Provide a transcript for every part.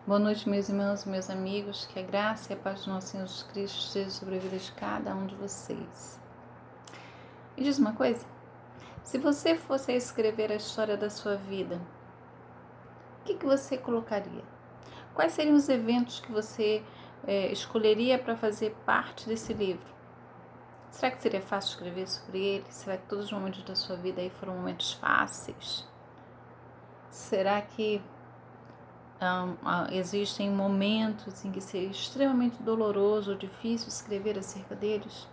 Boa noite, meus irmãos, meus amigos. Que a graça e a paz do nosso Senhor Jesus Cristo esteja sobre a vida de cada um de vocês. Me diz uma coisa: se você fosse escrever a história da sua vida, o que você colocaria? Quais seriam os eventos que você escolheria para fazer parte desse livro? Será que seria fácil escrever sobre ele? Será que todos os momentos da sua vida aí foram momentos fáceis? Será que existem momentos em que seria extremamente doloroso ou difícil escrever acerca deles?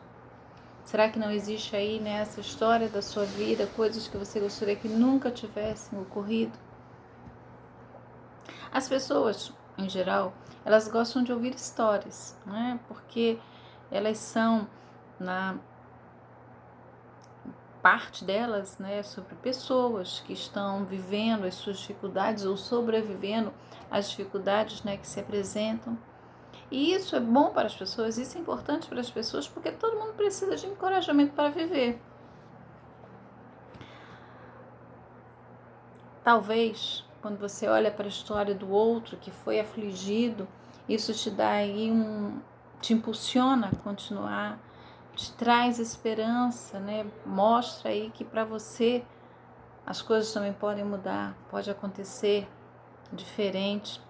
Será que não existe aí nessa história da sua vida coisas que você gostaria que nunca tivessem ocorrido? As pessoas, em geral, elas gostam de ouvir histórias, né? Porque elas são, na parte delas, né, sobre pessoas que estão vivendo as suas dificuldades ou sobrevivendo às dificuldades, né, que se apresentam. E isso é bom para as pessoas, isso é importante para as pessoas, porque todo mundo precisa de encorajamento para viver. Talvez, quando você olha para a história do outro que foi afligido, isso te dá aí te impulsiona a continuar, te traz esperança, né? Mostra aí que para você as coisas também podem mudar, pode acontecer diferente.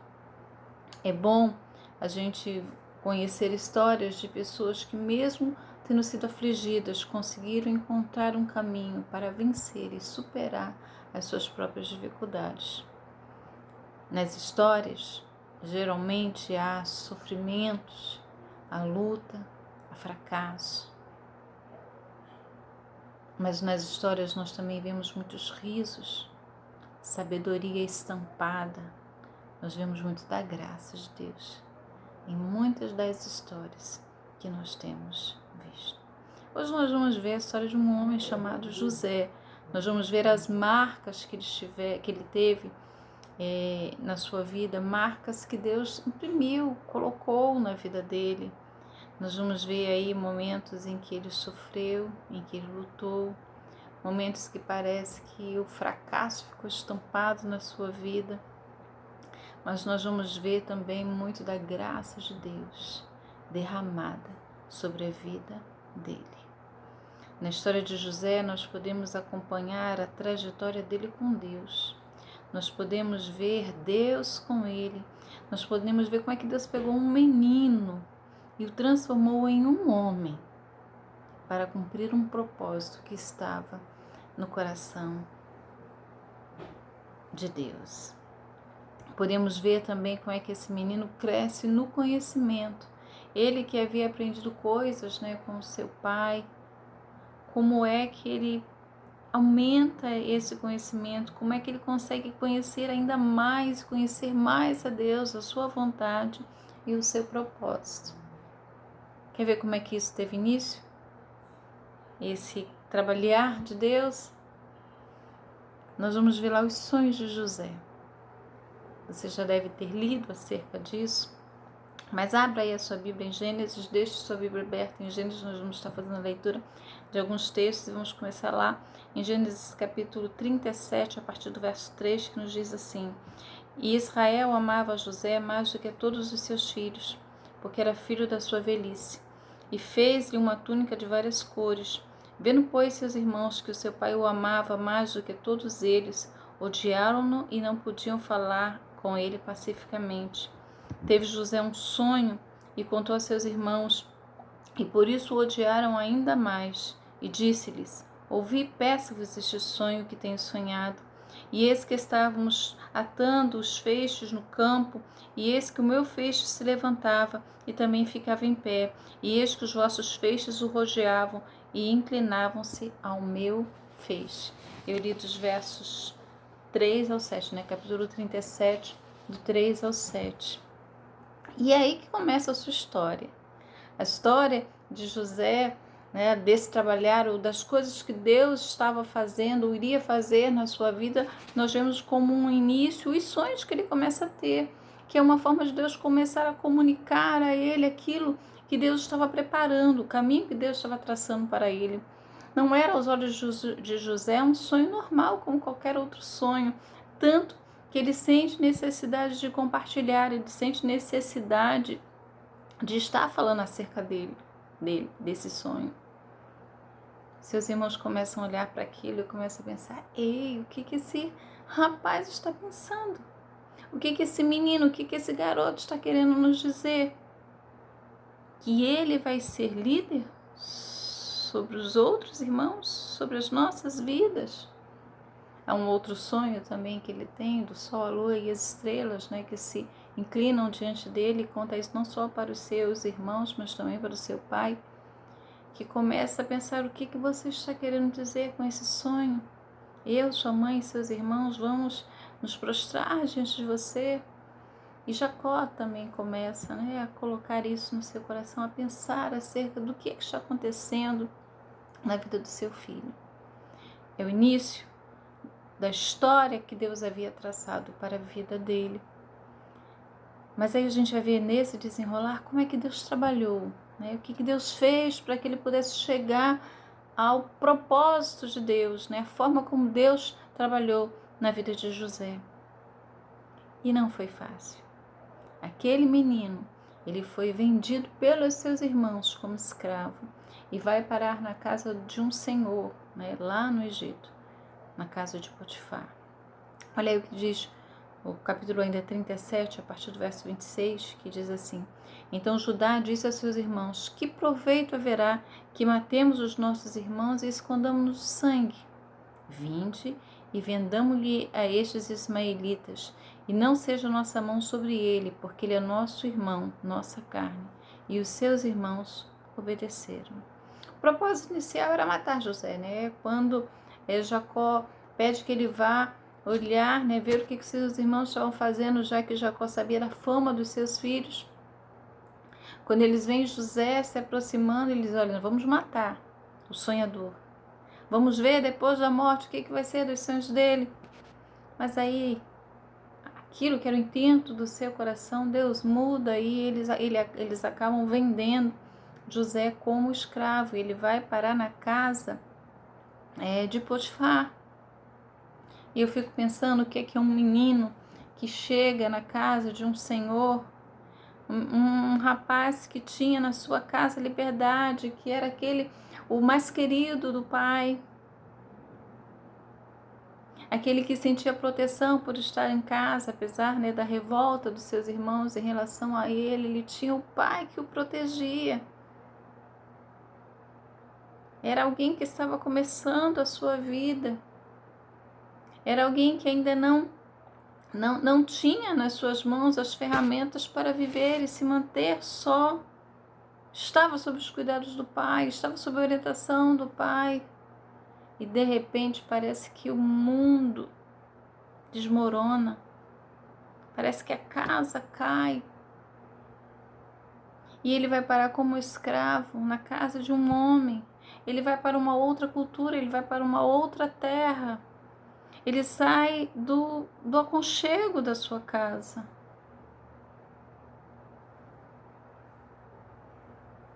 É bom a gente conhecer histórias de pessoas que, mesmo tendo sido afligidas, conseguiram encontrar um caminho para vencer e superar as suas próprias dificuldades. Nas histórias, geralmente há sofrimentos, há luta, há fracasso. Mas nas histórias nós também vemos muitos risos, sabedoria estampada. Nós vemos muito da graça de Deus em muitas das histórias que nós temos visto. Hoje nós vamos ver a história de um homem chamado José. Nós vamos ver as marcas que ele teve na sua vida, marcas que Deus imprimiu, colocou na vida dele. Nós vamos ver aí momentos em que ele sofreu, em que ele lutou, momentos que parece que o fracasso ficou estampado na sua vida. Mas nós vamos ver também muito da graça de Deus derramada sobre a vida dele. Na história de José, nós podemos acompanhar a trajetória dele com Deus. Nós podemos ver Deus com ele. Nós podemos ver como é que Deus pegou um menino e o transformou em um homem para cumprir um propósito que estava no coração de Deus. Podemos ver também como é que esse menino cresce no conhecimento. Ele que havia aprendido coisas, né, com o seu pai, como é que ele aumenta esse conhecimento, como é que ele consegue conhecer ainda mais, conhecer mais a Deus, a sua vontade e o seu propósito. Quer ver como é que isso teve início? Esse trabalhar de Deus? Nós vamos ver lá os sonhos de José. Você já deve ter lido acerca disso, mas abra aí a sua Bíblia em Gênesis, deixe sua Bíblia aberta em Gênesis. Nós vamos estar fazendo a leitura de alguns textos e vamos começar lá em Gênesis capítulo 37, a partir do verso 3, que nos diz assim: E Israel amava José mais do que todos os seus filhos, porque era filho da sua velhice, e fez-lhe uma túnica de várias cores. Vendo, pois, seus irmãos que o seu pai o amava mais do que todos eles, odiaram-no e não podiam falar com ele pacificamente. Teve José um sonho e contou a seus irmãos, e por isso o odiaram ainda mais. E disse-lhes: Ouvi e peço-vos este sonho que tenho sonhado. E eis que estávamos atando os feixes no campo, e eis que o meu feixe se levantava e também ficava em pé, e eis que os vossos feixes o rodeavam e inclinavam-se ao meu feixe. Eu li dos versos 3 ao 7, né? Capítulo 37, do 3 ao 7. E é aí que começa a sua história. A história de José, né, desse trabalhar, ou das coisas que Deus estava fazendo, ou iria fazer na sua vida, nós vemos como um início os sonhos que ele começa a ter, que é uma forma de Deus começar a comunicar a ele aquilo que Deus estava preparando, o caminho que Deus estava traçando para ele. Não era aos olhos de José um sonho normal, como qualquer outro sonho, tanto que ele sente necessidade de compartilhar, ele sente necessidade de estar falando acerca dele, desse sonho. Seus irmãos começam a olhar para aquilo e começam a pensar: ei, o que esse rapaz está pensando? O que esse menino, o que esse garoto está querendo nos dizer? Que ele vai ser líder sobre os outros irmãos, sobre as nossas vidas? Há um outro sonho também que ele tem, do sol, a lua e as estrelas, né, que se inclinam diante dele, e conta isso não só para os seus irmãos, mas também para o seu pai, que começa a pensar: o que você está querendo dizer com esse sonho? Eu, sua mãe e seus irmãos vamos nos prostrar diante de você. E Jacó também começa, né, a colocar isso no seu coração, a pensar acerca do que está acontecendo na vida do seu filho. É o início da história que Deus havia traçado para a vida dele. Mas aí a gente vai ver nesse desenrolar como é que Deus trabalhou, né? O que Deus fez para que ele pudesse chegar ao propósito de Deus, né? A forma como Deus trabalhou na vida de José. E não foi fácil. Aquele menino, ele foi vendido pelos seus irmãos como escravo e vai parar na casa de um senhor, né? Lá no Egito, na casa de Potifar. Olha aí o que diz o capítulo ainda 37, a partir do verso 26, que diz assim: Então Judá disse a seus irmãos: Que proveito haverá que matemos os nossos irmãos e escondamos o sangue? Vinde e vendamo-lhe a estes ismaelitas, e não seja nossa mão sobre ele, porque ele é nosso irmão, nossa carne. E os seus irmãos obedeceram. O propósito inicial era matar José, né? Quando Jacó pede que ele vá olhar, né, ver o que seus irmãos estavam fazendo, já que Jacó sabia da fama dos seus filhos. Quando eles veem José se aproximando, eles olham: vamos matar o sonhador. Vamos ver depois da morte o que vai ser dos sonhos dele. Mas aí, aquilo que era o intento do seu coração, Deus muda e eles acabam vendendo José como escravo. Ele vai parar na casa de Potifar. E eu fico pensando o que é um menino que chega na casa de um senhor, um rapaz que tinha na sua casa liberdade, que era o mais querido do pai, aquele que sentia proteção por estar em casa, apesar, né, da revolta dos seus irmãos em relação a ele tinha o pai que o protegia. Era alguém que estava começando a sua vida. Era alguém que ainda não tinha nas suas mãos as ferramentas para viver e se manter só. Estava sob os cuidados do pai, estava sob a orientação do pai. E de repente parece que o mundo desmorona. Parece que a casa cai. E ele vai parar como escravo na casa de um homem. Ele vai para uma outra cultura, ele vai para uma outra terra. Ele sai do aconchego da sua casa.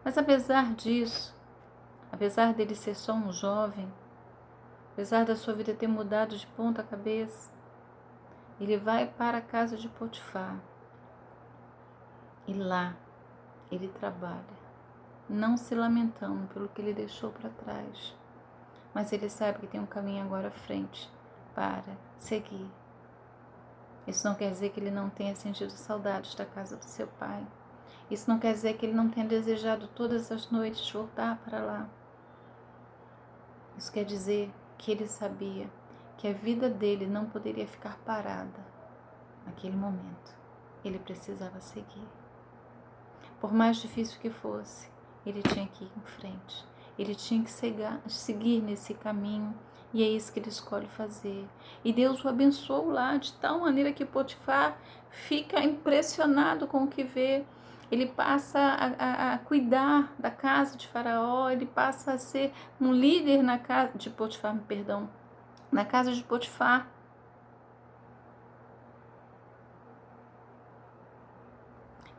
Mas apesar disso, apesar dele ser só um jovem, apesar da sua vida ter mudado de ponta cabeça, ele vai para a casa de Potifar. E lá ele trabalha, não se lamentando pelo que ele deixou para trás, mas ele sabe que tem um caminho agora à frente para seguir. Isso não quer dizer que ele não tenha sentido saudades da casa do seu pai. Isso não quer dizer que ele não tenha desejado todas as noites voltar para lá. Isso quer dizer que ele sabia que a vida dele não poderia ficar parada naquele momento. Ele precisava seguir. Por mais difícil que fosse, ele tinha que ir em frente. Ele tinha que seguir nesse caminho. E é isso que ele escolhe fazer. E Deus o abençoou lá de tal maneira que Potifar fica impressionado com o que vê. Ele passa a cuidar da casa de Faraó, ele passa a ser um líder na casa de Potifar, na casa de Potifar.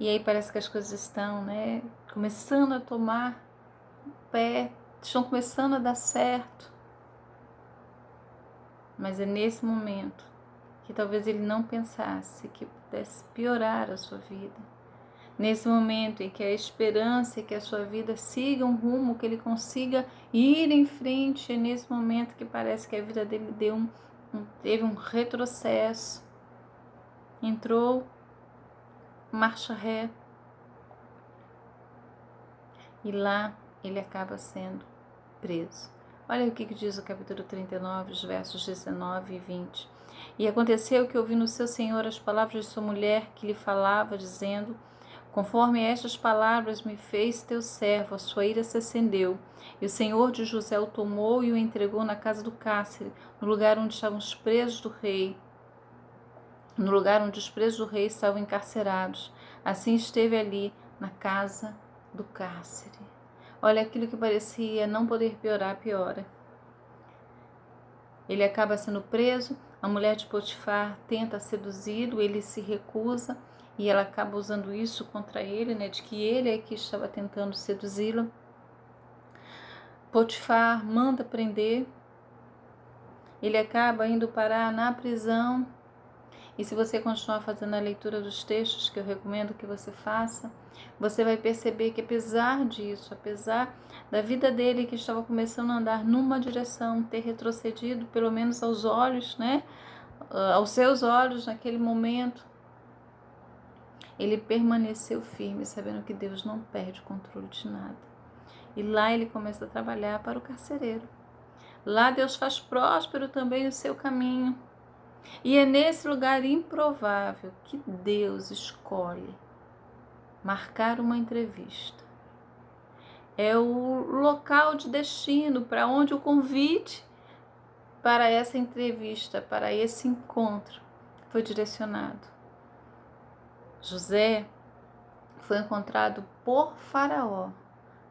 E aí parece que as coisas estão, né, começando a tomar pé, estão começando a dar certo. Mas é nesse momento que talvez ele não pensasse que pudesse piorar a sua vida. Nesse momento em que a esperança é que a sua vida siga um rumo, que ele consiga ir em frente, é nesse momento que parece que a vida dele teve um retrocesso, entrou marcha ré, e lá ele acaba sendo preso. Olha o que diz o capítulo 39, os versos 19 e 20. E aconteceu que ouvi no seu senhor as palavras de sua mulher que lhe falava, dizendo: conforme estas palavras me fez teu servo, a sua ira se acendeu. E o senhor de José o tomou e o entregou na casa do cárcere, no lugar onde estavam os presos do rei. No lugar onde os presos do rei estavam encarcerados. Assim esteve ali, na casa do cárcere. Olha, aquilo que parecia não poder piorar, piora. Ele acaba sendo preso, a mulher de Potifar tenta seduzi-lo, ele se recusa e ela acaba usando isso contra ele, né, de que ele é que estava tentando seduzi-lo. Potifar manda prender, ele acaba indo parar na prisão. E se você continuar fazendo a leitura dos textos, que eu recomendo que você faça, você vai perceber que apesar disso, apesar da vida dele que estava começando a andar numa direção, ter retrocedido, pelo menos aos olhos, né, aos seus olhos naquele momento, ele permaneceu firme, sabendo que Deus não perde o controle de nada. E lá ele começa a trabalhar para o carcereiro. Lá Deus faz próspero também o seu caminho. E é nesse lugar improvável que Deus escolhe marcar uma entrevista. É o local de destino para onde o convite para essa entrevista, para esse encontro, foi direcionado. José foi encontrado por Faraó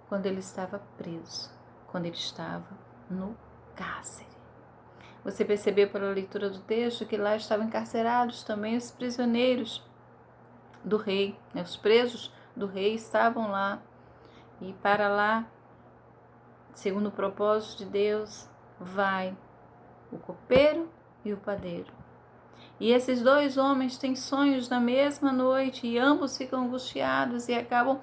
quando ele estava preso, quando ele estava no cárcere. Você percebeu pela leitura do texto que lá estavam encarcerados também os prisioneiros do rei, né? Os presos do rei estavam lá, e para lá, segundo o propósito de Deus, vai o copeiro e o padeiro. E esses dois homens têm sonhos na mesma noite e ambos ficam angustiados e acabam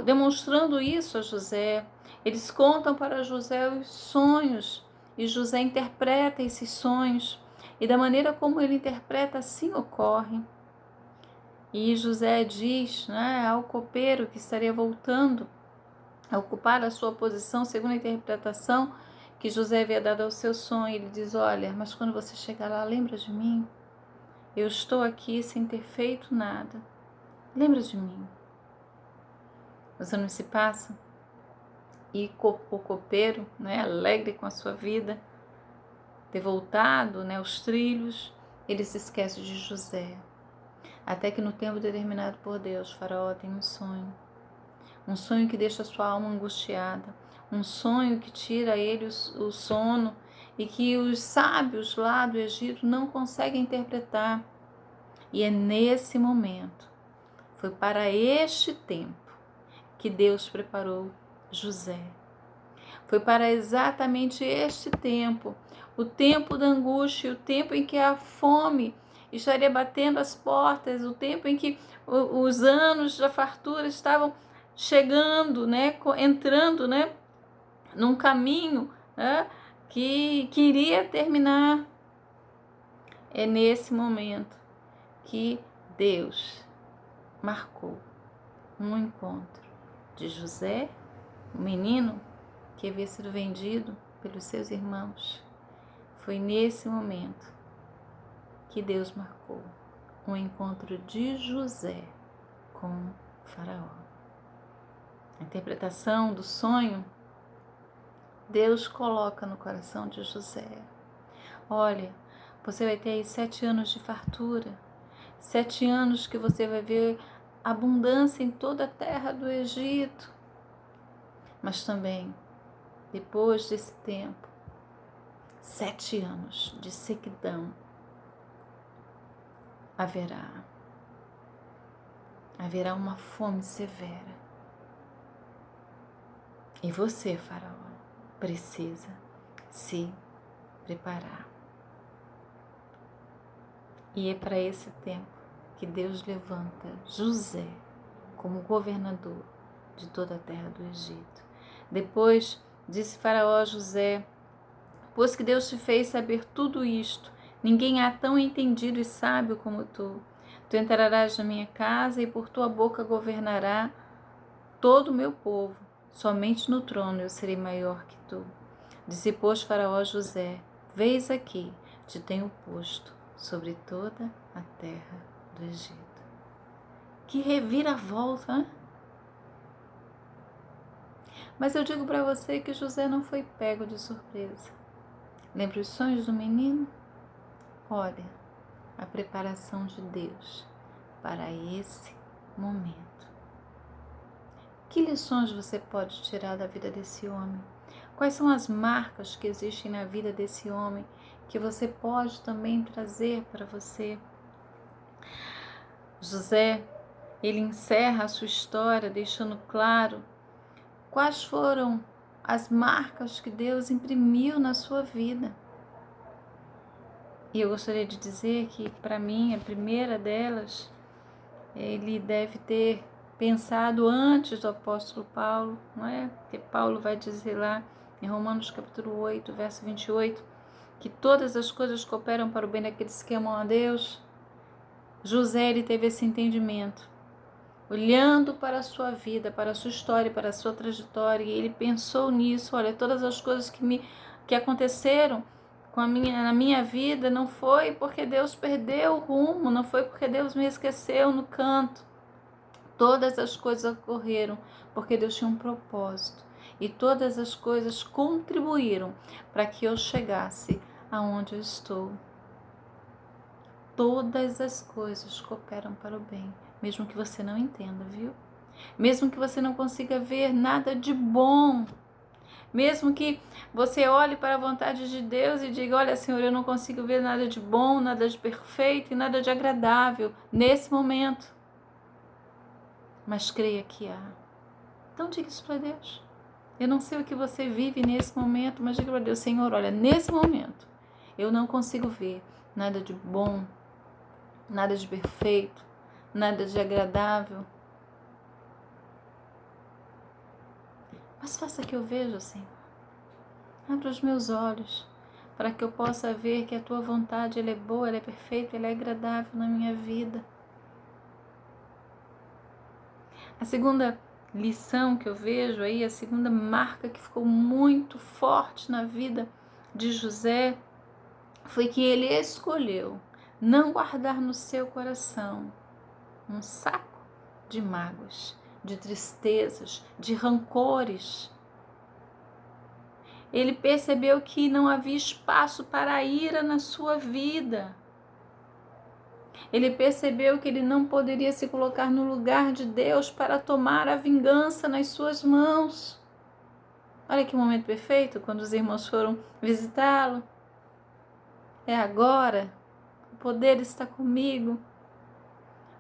demonstrando isso a José. Eles contam para José os sonhos e José interpreta esses sonhos, e da maneira como ele interpreta, assim ocorre. E José diz, né, ao copeiro que estaria voltando a ocupar a sua posição, segundo a interpretação que José havia dado ao seu sonho. Ele diz: olha, mas quando você chegar lá, lembra de mim? Eu estou aqui sem ter feito nada. Lembra de mim? Os anos se passam e o copeiro, né, alegre com a sua vida, ter voltado, né, aos trilhos, ele se esquece de José. Até que no tempo determinado por Deus, Faraó tem um sonho que deixa a sua alma angustiada, um sonho que tira a ele o sono e que os sábios lá do Egito não conseguem interpretar. E é nesse momento, foi para este tempo que Deus preparou José. Foi para exatamente este tempo, o tempo da angústia, o tempo em que a fome estaria batendo as portas, o tempo em que os anos da fartura estavam chegando, né, entrando, né, num caminho, né, que iria terminar. É nesse momento que Deus marcou um encontro de José, o menino que havia sido vendido pelos seus irmãos. Foi nesse momento que Deus marcou um encontro de José com Faraó. A interpretação do sonho, Deus coloca no coração de José: olha, você vai ter aí 7 anos de fartura, 7 anos que você vai ver abundância em toda a terra do Egito, mas também, depois desse tempo, 7 anos de sequidão haverá uma fome severa. E você, Faraó, precisa se preparar. E é para esse tempo que Deus levanta José como governador de toda a terra do Egito. Depois disse Faraó a José: pois que Deus te fez saber tudo isto, ninguém há tão entendido e sábio como tu. Tu entrarás na minha casa e por tua boca governará todo o meu povo. Somente no trono eu serei maior que tu. Disse, pois, Faraó a José: vês aqui, te tenho posto sobre toda a terra do Egito. Que reviravolta, hein? Mas eu digo para você que José não foi pego de surpresa. Lembra os sonhos do menino? Olha, a preparação de Deus para esse momento. Que lições você pode tirar da vida desse homem? Quais são as marcas que existem na vida desse homem que você pode também trazer para você? José, ele encerra a sua história deixando claro quais foram as marcas que Deus imprimiu na sua vida. E eu gostaria de dizer que, para mim, a primeira delas, ele deve ter pensado antes do apóstolo Paulo, não é? Porque Paulo vai dizer lá em Romanos capítulo 8, verso 28, que todas as coisas cooperam para o bem daqueles que amam a Deus. José, ele teve esse entendimento, olhando para a sua vida, para a sua história, para a sua trajetória, e ele pensou nisso. Olha, todas as coisas que aconteceram na minha vida não foi porque Deus perdeu o rumo, não foi porque Deus me esqueceu no canto. Todas as coisas ocorreram porque Deus tinha um propósito, e todas as coisas contribuíram para que eu chegasse aonde eu estou. Todas as coisas cooperam para o bem, mesmo que você não entenda, viu? Mesmo que você não consiga ver nada de bom, mesmo que você olhe para a vontade de Deus e diga: olha, Senhor, eu não consigo ver nada de bom, nada de perfeito e nada de agradável nesse momento, mas creia que há. Então diga isso para Deus. Eu não sei o que você vive nesse momento, mas diga para Deus: Senhor, olha, nesse momento eu não consigo ver nada de bom, nada de perfeito, nada de agradável, mas faça que eu veja, Senhor. Abra os meus olhos para que eu possa ver que a Tua vontade ela é boa, ela é perfeita, ela é agradável na minha vida. A segunda lição que eu vejo aí, a segunda marca que ficou muito forte na vida de José, foi que ele escolheu não guardar no seu coração um saco de mágoas, de tristezas, de rancores. Ele percebeu que não havia espaço para a ira na sua vida. Ele percebeu que ele não poderia se colocar no lugar de Deus para tomar a vingança nas suas mãos. Olha que momento perfeito, quando os irmãos foram visitá-lo. É agora, o poder está comigo.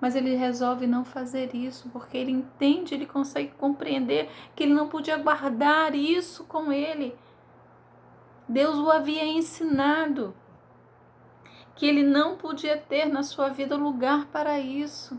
Mas ele resolve não fazer isso, porque ele entende, ele consegue compreender que ele não podia guardar isso com ele. Deus o havia ensinado que ele não podia ter na sua vida lugar para isso.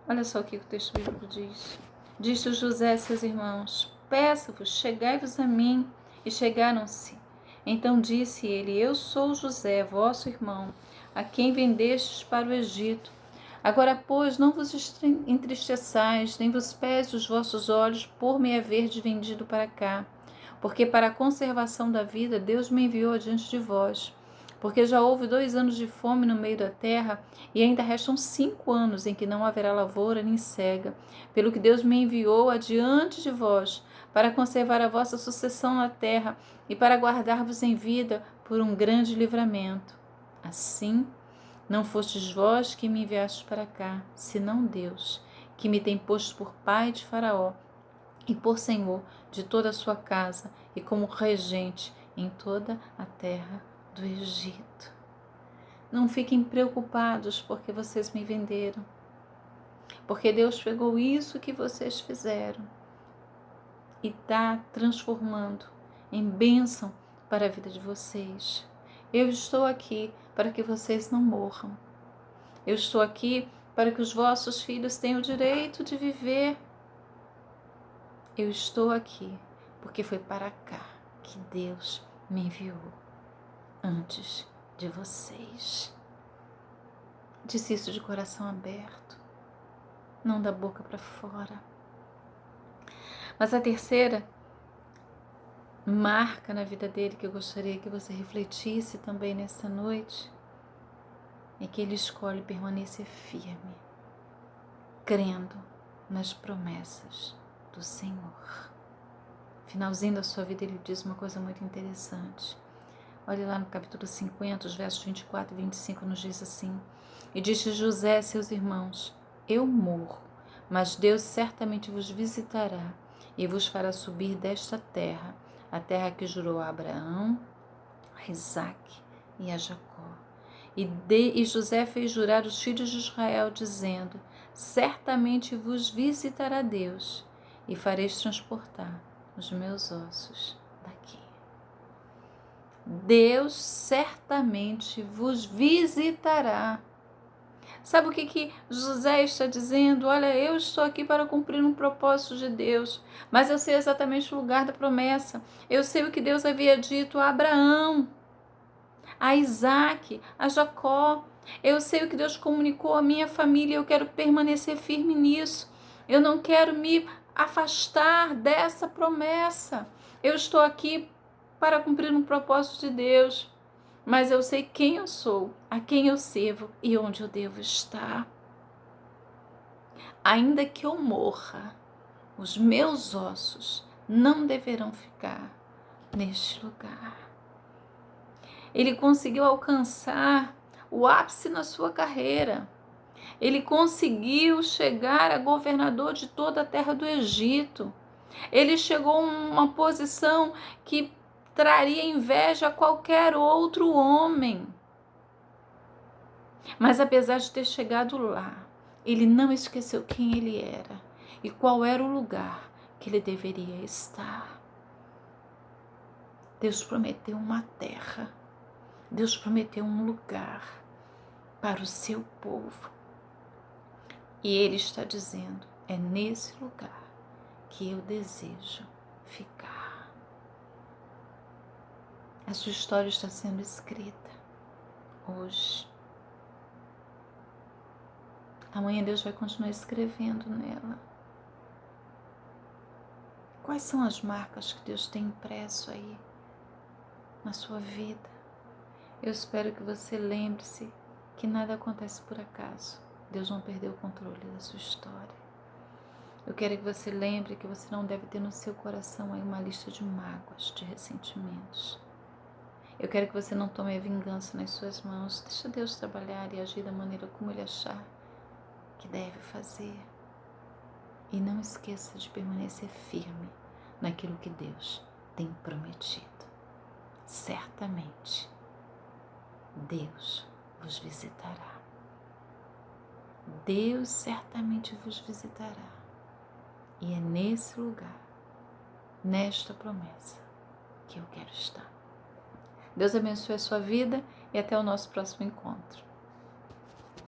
Olha só o que o texto bíblico diz. Disse José a seus irmãos: peço-vos, chegai-vos a mim. E chegaram-se. Então disse ele: eu sou José, vosso irmão, a quem vendestes para o Egito. Agora, pois, não vos entristeçais, nem vos pese os vossos olhos por me haverdes vendido para cá, porque para a conservação da vida Deus me enviou adiante de vós. Porque já houve 2 anos de fome no meio da terra, e ainda restam 5 anos em que não haverá lavoura nem cega, pelo que Deus me enviou adiante de vós, para conservar a vossa sucessão na terra, e para guardar-vos em vida por um grande livramento. Assim, não fostes vós que me enviastes para cá, senão Deus, que me tem posto por pai de Faraó, e por senhor de toda a sua casa, e como regente em toda a terra do Egito. Não fiquem preocupados porque vocês me venderam, porque Deus pegou isso que vocês fizeram e está transformando em bênção para a vida de vocês. Eu estou aqui para que vocês não morram. Eu estou aqui para que os vossos filhos tenham o direito de viver. Eu estou aqui porque foi para cá que Deus me enviou antes de vocês. Disse isso de coração aberto, não da boca para fora. Mas a terceira marca na vida dele que eu gostaria que você refletisse também nesta noite é que ele escolhe permanecer firme, crendo nas promessas do Senhor. Finalzinho da sua vida ele diz uma coisa muito interessante. Olha lá no capítulo 50, os versos 24 e 25 nos diz assim: E disse José a seus irmãos: Eu morro, mas Deus certamente vos visitará e vos fará subir desta terra, a terra que jurou a Abraão, a Isaque e a Jacó. E José fez jurar os filhos de Israel, dizendo: Certamente vos visitará Deus e fareis transportar os meus ossos daqui. Deus certamente vos visitará. Sabe o que José está dizendo? Olha, eu estou aqui para cumprir um propósito de Deus, mas eu sei exatamente o lugar da promessa. Eu sei o que Deus havia dito a Abraão, a Isaque, a Jacó. Eu sei o que Deus comunicou à minha família. Eu quero permanecer firme nisso. Eu não quero me afastar dessa promessa. Eu estou aqui para cumprir um propósito de Deus, mas eu sei quem eu sou, a quem eu sirvo e onde eu devo estar. Ainda que eu morra, os meus ossos não deverão ficar neste lugar. Ele conseguiu alcançar o ápice na sua carreira. Ele conseguiu chegar a governador de toda a terra do Egito. Ele chegou a uma posição que traria inveja a qualquer outro homem. Mas apesar de ter chegado lá, ele não esqueceu quem ele era e qual era o lugar que ele deveria estar. Deus prometeu uma terra, Deus prometeu um lugar para o seu povo. E ele está dizendo, é nesse lugar que eu desejo ficar. A sua história está sendo escrita hoje. Amanhã Deus vai continuar escrevendo nela. Quais são as marcas que Deus tem impresso aí na sua vida? Eu espero que você lembre-se que nada acontece por acaso. Deus não perdeu o controle da sua história. Eu quero que você lembre que você não deve ter no seu coração aí uma lista de mágoas, de ressentimentos. Eu quero que você não tome a vingança nas suas mãos. Deixa Deus trabalhar e agir da maneira como Ele achar que deve fazer. E não esqueça de permanecer firme naquilo que Deus tem prometido. Certamente, Deus vos visitará. Deus certamente vos visitará. E é nesse lugar, nesta promessa, que eu quero estar. Deus abençoe a sua vida e até o nosso próximo encontro.